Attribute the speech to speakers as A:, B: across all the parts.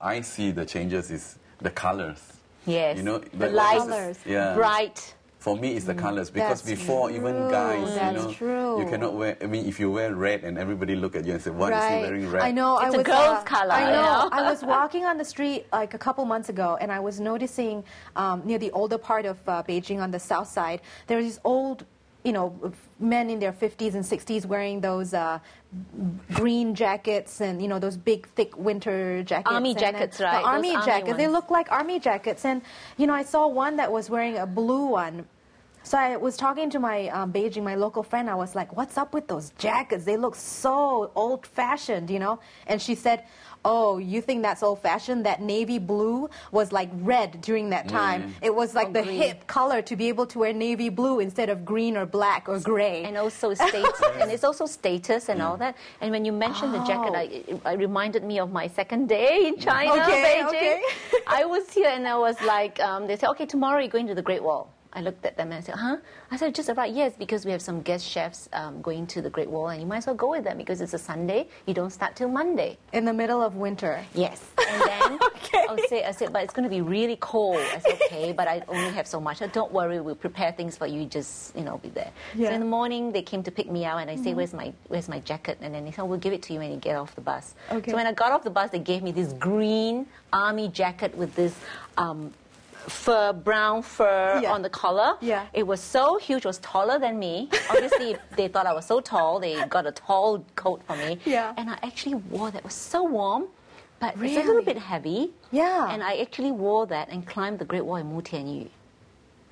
A: I see the changes is the colors.
B: Yes.
A: You know,
B: the lights, bright.
A: For me, it's the colors, because before, even guys, you cannot wear, I mean, if you wear red and everybody look at you and say, what is he wearing red?
C: I know.
B: It's a girl's color.
C: I know. I was walking on the street like a couple months ago, and I was noticing near the older part of Beijing on the south side, there were these old, men in their 50s and 60s wearing those green jackets and, those big, thick winter jackets.
B: Army jackets, right?
C: The army jackets. They look like army jackets. And, I saw one that was wearing a blue one. So I was talking to my Beijing, my local friend. I was like, what's up with those jackets? They look so old-fashioned, And she said, oh, you think that's old-fashioned? That navy blue was like red during that time. It was like the hip color to be able to wear navy blue instead of green or black or gray.
B: And also status, and it's also status and all that. And when you mentioned the jacket, it reminded me of my second day in China, Beijing. I was here and I was like, they said, okay, tomorrow you're going to the Great Wall. I looked at them and I said, huh? I said, just arrived. Yes, because we have some guest chefs going to the Great Wall, and you might as well go with them because it's a Sunday. You don't start till Monday.
C: In the middle of winter.
B: Yes. And then I said, but it's going to be really cold. I said, okay, but I only have so much. Don't worry, we'll prepare things for you. Just, be there. Yeah. So in the morning, they came to pick me out, and I say, where's my jacket? And then they said, we'll give it to you when you get off the bus. Okay. So when I got off the bus, they gave me this green army jacket with this brown fur on the collar. Yeah. It was so huge, it was taller than me. Obviously, they thought I was so tall, they got a tall coat for me. Yeah. And I actually wore that. It was so warm, but it's a little bit heavy. Yeah. And I actually wore that and climbed the Great Wall in Tianyu.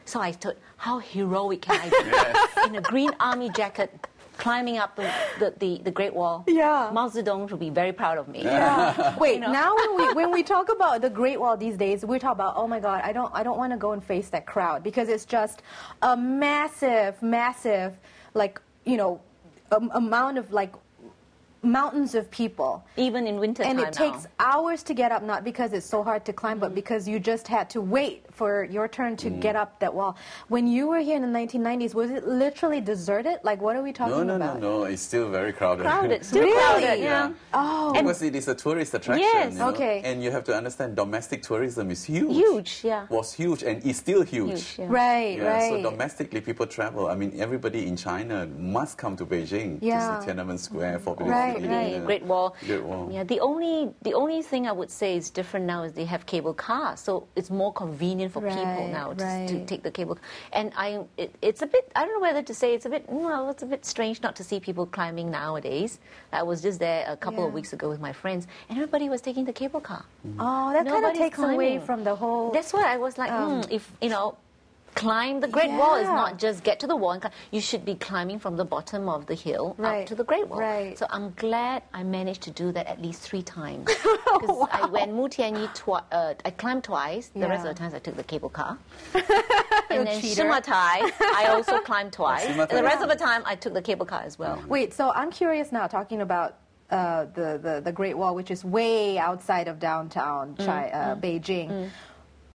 B: So I thought, how heroic can I be? In a green army jacket, climbing up the Great Wall. Yeah. Mao Zedong would be very proud of me.
C: Yeah. Wait, now when we talk about the Great Wall these days, we talk about, oh my God, I don't want to go and face that crowd because it's just a massive, amount of mountains of people.
B: Even in winter time
C: And it takes hours to get up, not because it's so hard to climb, but because you just had to wait for your turn to get up that wall. When you were here in the 1990s, was it literally deserted? Like, what are we talking about?
A: No. It's still very crowded.
B: Still crowded, yeah.
C: Oh.
A: Because it is a tourist attraction.
B: Yes.
C: Okay.
A: And you have to understand, domestic tourism is huge.
B: Huge, yeah.
A: Was huge and is still huge.
C: Right.
A: So domestically, people travel. I mean, everybody in China must come to Beijing to see Tiananmen Square for
B: Great Wall.
A: Great Wall.
B: Yeah, the only thing I would say is different now is they have cable cars, so it's more convenient for people now to take the cable. And it's a bit, I don't know whether to say it's a bit strange not to see people climbing nowadays. I was just there a couple of weeks ago with my friends, and everybody was taking the cable car.
C: Oh, that kind of takes away from the whole.
B: That's why I was like, if climb the Great Wall is not just get to the wall and climb. You should be climbing from the bottom of the hill up to the Great Wall. Right. So I'm glad I managed to do that at least 3 times. Because I went Tianyu I climbed twice. The rest of the times I took the cable car. And then Shimatai, I also climbed twice. And the rest of the time I took the cable car as well.
C: Wait, so I'm curious now, talking about the Great Wall, which is way outside of downtown Beijing.